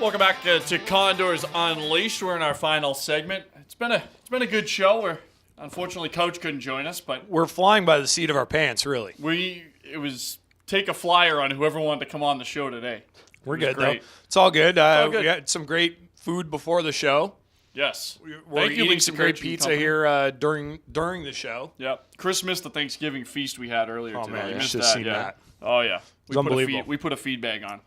Welcome back to Condors Unleashed. We're in our final segment. It's been a good show. Unfortunately, Coach couldn't join us, but we're flying by the seat of our pants, really. It was take a flyer on whoever wanted to come on the show today. We're good, great. though. It's all good. good. We had some great food before the show. Yes. We're eating some great pizza here during the show. Yep. Chris missed the Thanksgiving feast we had earlier today. Man, You you missed should have seen that. Oh, yeah. It's unbelievable. We put a feed bag on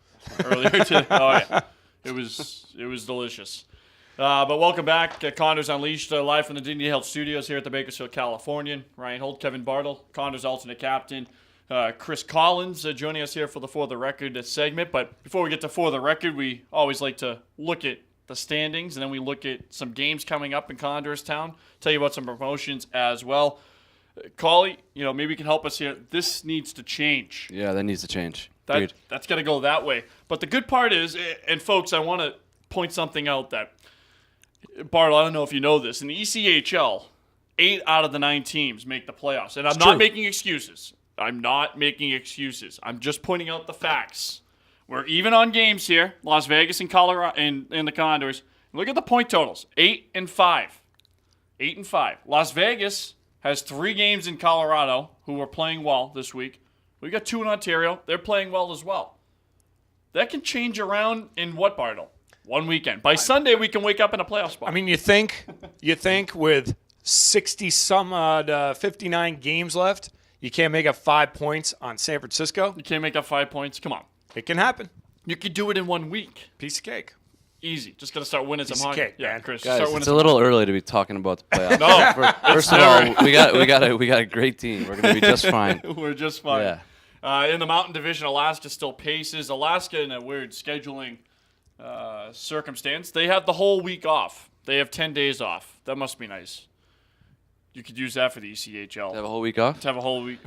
earlier today. Oh, yeah. It was delicious. But welcome back. Condors Unleashed, live from the Dignity Health Studios here at the Bakersfield Californian. Ryan Holt, Kevin Bartle, Condors alternate captain. Chris Collins joining us here for the For the Record segment. But before we get to For the Record, we always like to look at the standings, and then we look at some games coming up in Condors Town, tell you about some promotions as well. Collie, maybe you can help us here. This needs to change. Yeah, that needs to change. That's got to go that way. But the good part is, and folks, I want to point something out that, Bartle, I don't know if you know this, in the ECHL, 8 out of the 9 teams make the playoffs. And I'm not making excuses. I'm just pointing out the facts. We're even on games here, Las Vegas and Colorado and the Condors. Look at the point totals, 8 and 5. 8 and 5. Las Vegas has 3 games in Colorado who are playing well this week. We got 2 in Ontario. They're playing well as well. That can change around in what, Bartle? One weekend. By Sunday, we can wake up in a playoff spot. I mean, you think with 59 games left, you can't make up 5 points on San Francisco? You can't make up 5 points? Come on. It can happen. You could do it in 1 week. Piece of cake. Easy. Just got to start winning some hockey. Yeah, Chris. Guys, it's a little early to be talking about the playoffs. No. First of all, we got a great team. We're going to be just fine. We're just fine. Yeah. In the Mountain Division, Alaska still paces. Alaska, in a weird scheduling circumstance, they have the whole week off. They have 10 days off. That must be nice. You could use that for the ECHL. Have a whole week off? To have a whole 10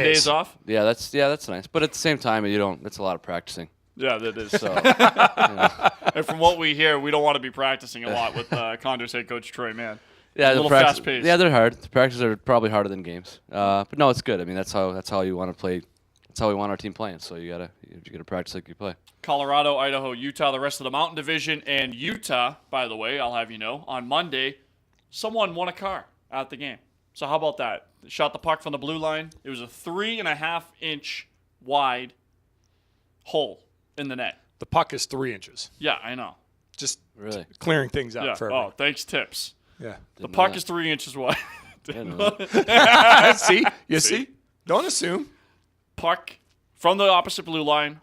days off? Yeah, that's nice. But at the same time, that's a lot of practicing. Yeah, that is. So, And from what we hear, we don't want to be practicing a lot with Condors head coach Troy Mann. Yeah, a little fast-paced. Yeah, they're hard. The practices are probably harder than games. But no, it's good. I mean, that's how you want to play. That's how we want our team playing. So you gotta practice like you play. Colorado, Idaho, Utah, the rest of the Mountain Division, and Utah. By the way, I'll have you know, on Monday, someone won a car at the game. So how about that? They shot the puck from the blue line. It was a 3.5-inch wide hole in the net. The puck is 3 inches. Yeah, I know. Just Really clearing things up for everyone. Oh, thanks, tips. Yeah. The puck is 3 inches wide. See? You see? Don't assume. Puck from the opposite blue line.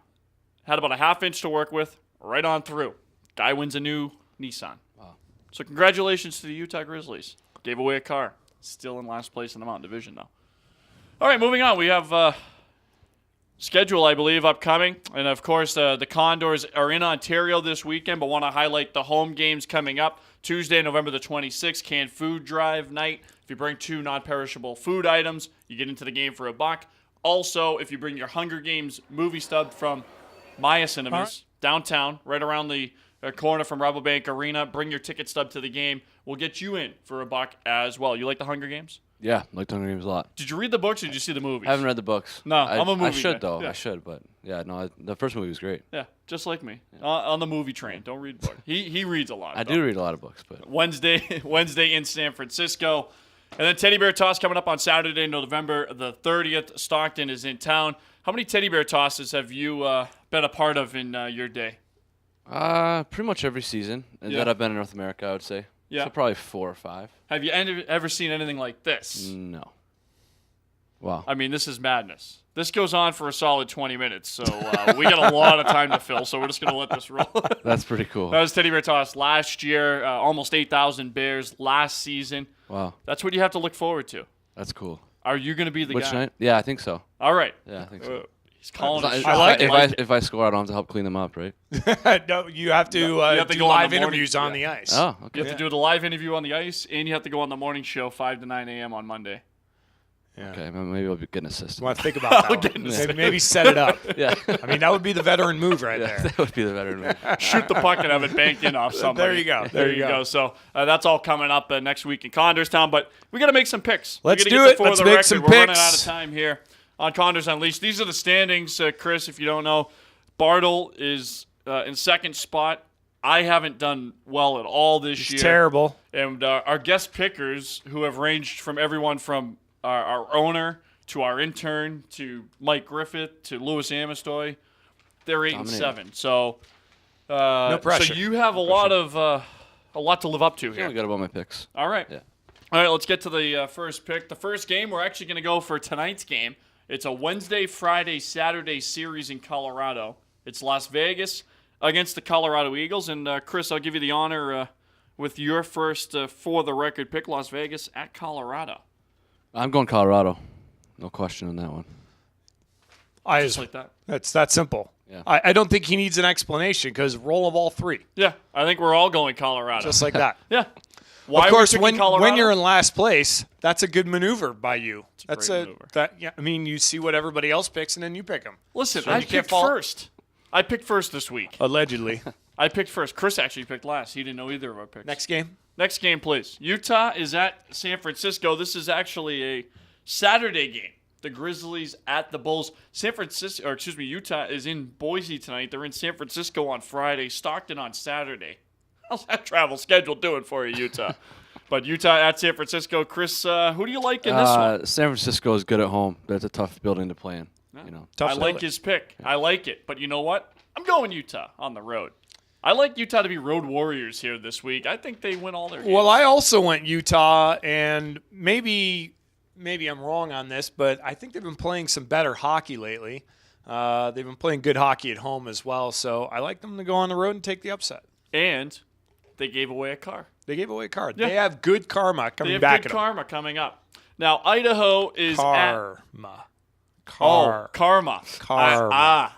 Had about a 1/2 inch to work with. Right on through. Guy wins a new Nissan. Wow. So congratulations to the Utah Grizzlies. Gave away a car. Still in last place in the Mountain Division, though. All right, moving on. We have schedule, I believe, upcoming. And, of course, the Condors are in Ontario this weekend, but want to highlight the home games coming up. Tuesday, November the 26th, canned food drive night. If you bring 2 non-perishable food items, you get into the game for $1. Also, if you bring your Hunger Games movie stub from Maya Cinemas, downtown, right around the corner from Rabobank Arena, bring your ticket stub to the game. We'll get you in for $1 as well. You like the Hunger Games? Yeah, I like the Hunger Games a lot. Did you read the books or did you see the movies? I haven't read the books. No, I'm a movie I should, guy. though. Yeah. I should, but yeah, no, the first movie was great. Yeah, just like me. On the movie train. Don't read books. He reads a lot. I do read a lot of books, but Wednesday in San Francisco. And then Teddy Bear Toss coming up on Saturday, November the 30th. Stockton is in town. How many Teddy Bear Tosses have you been a part of in your day? Pretty much every season that I've been in North America, I would say. Yeah. So probably 4 or 5. Have you ever seen anything like this? No. Wow. I mean, this is madness. This goes on for a solid 20 minutes, so we got a lot of time to fill, so we're just going to let this roll. That's pretty cool. That was Teddy Bear Toss last year, almost 8,000 Bears last season. Wow. That's what you have to look forward to. That's cool. Are you going to be the Which guy? night? Yeah, I think so. All right. Yeah, I think so. He's calling it. I like it. If I score, I don't have to help clean them up, right? No, you have to, to do go on live the morning- interviews on the ice. Oh, okay. You have to do the live interview on the ice, and you have to go on the morning show 5 to 9 a.m. on Monday. Yeah. Okay, maybe I'll get an You assistant. want to think about that one. Maybe set it up. Yeah. I mean, that would be the veteran move right there. That would be the better move. Shoot the puck and have it banked in off somebody. There you go. There you go. So that's all coming up next week in Condorstown, but we got to make some picks. Let's We do gotta get it. the Let's For the make record. some We're running picks. out of time here on Condors Unleashed. These are the standings, Chris, if you don't know. Bartle is in second spot I haven't done well at all this It's year. terrible. And our guest pickers, who have ranged from everyone from our owner to our intern to Mike Griffith to Louis Amistoy, they're 8-7. So No pressure. So you have a lot to live up to I here. feel good about my picks. All right. Yeah. All right, let's get to the first pick. The first game, we're actually going to go for tonight's game. It's a Wednesday, Friday, Saturday series in Colorado. It's Las Vegas against the Colorado Eagles. And, Chris, I'll give you the honor with your first for-the-record pick, Las Vegas at Colorado. I'm going Colorado. No question on that one. Just like that. It's that simple. Yeah. I don't think he needs an explanation because roll of all three. Yeah, I think we're all going Colorado. Just like that. yeah. Why Of are we course, picking when Colorado? you're in last place, that's a good maneuver by you. It's a great maneuver. I mean, you see what everybody else picks and then you pick them. Listen, So I you can't picked fall- first. I picked first this week. Allegedly. I picked first. Chris actually picked last. He didn't know either of our picks. Next game. Next game, please. Utah is at San Francisco. This is actually a Saturday game. The Grizzlies at the Bulls. Utah is in Boise tonight. They're in San Francisco on Friday. Stockton on Saturday. How's that travel schedule doing for you, Utah? But Utah at San Francisco. Chris, who do you like in this one? San Francisco is good at home. That's a tough building to play in. You know. Tough I to like live. his pick. I like it. But you know what? I'm going Utah on the road. I like Utah to be road warriors here this week. I think they win all their games. Well, I also went Utah, and maybe I'm wrong on this, but I think they've been playing some better hockey lately. They've been playing good hockey at home as well, so I like them to go on the road and take the upset. And they gave away a car. They gave away a card. Yeah. They have good karma They coming have back good at them. karma coming up. Now, Idaho is at... Karma. Oh, karma. Karma.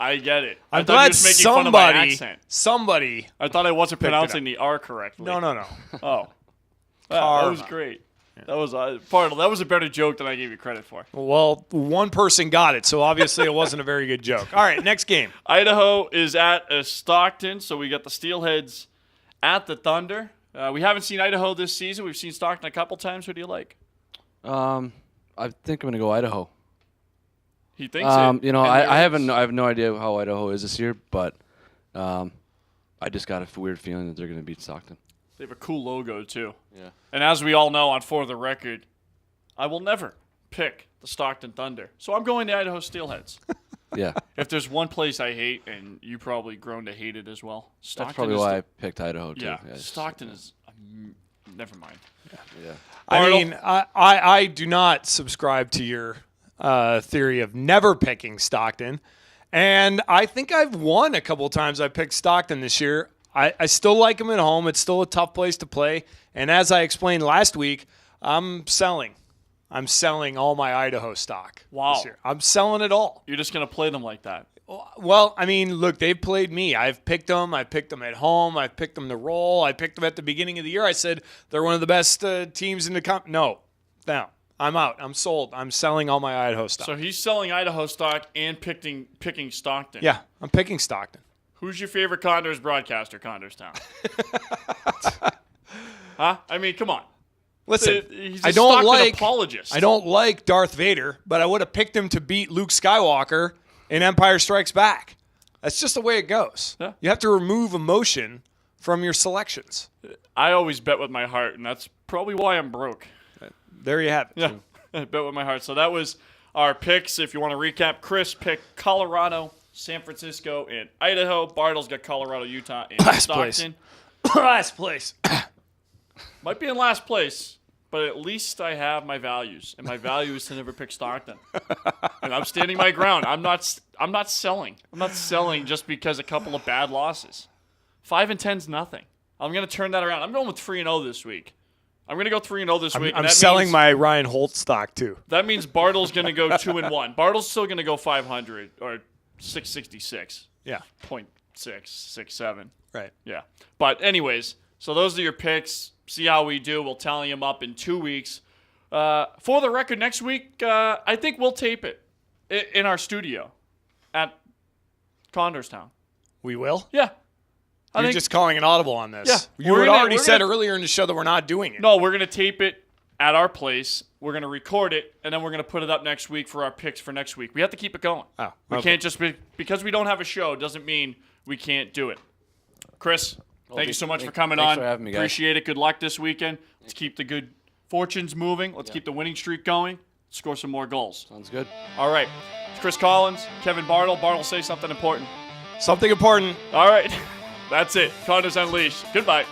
I get it. I'm I thought he glad was making fun of my somebody. accent. I thought I wasn't picked it pronouncing up. the R correctly. No. Oh. That was Karma. great. That was that was a better joke than I gave you credit for. Well, one person got it, so obviously it wasn't a very good joke. All right, next game. Idaho is at Stockton, so we got the Steelheads at the Thunder. We haven't seen Idaho this season. We've seen Stockton a couple times. Who do you like? I think I'm going to go Idaho. He thinks it. You know, and I there is- have no idea how Idaho is this year, but I just got a weird feeling that they're going to beat Stockton. They have a cool logo, too. Yeah. And as we all know on For the Record, I will never pick the Stockton Thunder. So I'm going to Idaho Steelheads. Yeah. If there's one place I hate, and you probably grown to hate it as well, Stockton That's probably is why I picked Idaho, too. yeah, it's- Stockton is never mind. Yeah. I Bartle? mean, I do not subscribe to your theory of never picking Stockton. And I think I've won a couple times. I picked Stockton this year. I still like them at home. It's still a tough place to play. And as I explained last week, I'm selling. I'm selling all my Idaho stock Wow. this year. I'm selling it all. You're just going to play them like that. Well, I mean, look, they've played me. I've picked them. I picked them at home. I picked them to roll. I picked them at the beginning of the year. I said they're one of the best teams in the No, I'm out. I'm sold. I'm selling all my Idaho stock. So he's selling Idaho stock and picking Stockton. Yeah, I'm picking Stockton. Who's your favorite Condors broadcaster, Condors Town? Huh? I mean, come on. Listen, He's a I don't Stockton like apologist. I don't like Darth Vader, but I would have picked him to beat Luke Skywalker in Empire Strikes Back. That's just the way it goes. Yeah. You have to remove emotion from your selections. I always bet with my heart, and that's probably why I'm broke. There you have it. Yeah, I bet with my heart. So that was our picks. If you want to recap, Chris picked Colorado, San Francisco, and Idaho. Bartle's got Colorado, Utah, and Last place. Stockton. Last place. Might be in last place, but at least I have my values, and my value is to never pick Stockton. And I'm standing my ground. I'm not selling. I'm not selling just because a couple of bad losses. 5-10's nothing. I'm going to turn that around. I'm going with 3-0 this week. I'm going to go 3-0 this week. and I'm that selling means, my Ryan Holt stock too. That means Bartle's going to go 2-1. Bartle's still going to go 500 or 666. Yeah. 0.667. Right. Yeah. But anyways, so those are your picks. See how we do. We'll tally them up in 2 weeks. For the record, next week, I think we'll tape it in our studio at Condorstown. We will? Yeah. You're just calling an audible on this. Yeah. You We're had gonna- already we're said gonna- earlier in the show that we're not doing it. No, we're going to tape it at our place. We're going to record it, and then we're going to put it up next week for our picks for next week. We have to keep it going. Oh, We okay. can't just be, because we don't have a show doesn't mean we can't do it. Chris, thank you so much for coming thanks on. for having me, guys. Appreciate it. Good luck this weekend. Let's keep the good fortunes moving. Let's keep the winning streak going. Score some more goals. Sounds good. All right. It's Chris Collins, Kevin Bartle. Bartle, say something important. Something important. All right. That's it. Condors Unleashed. Goodbye.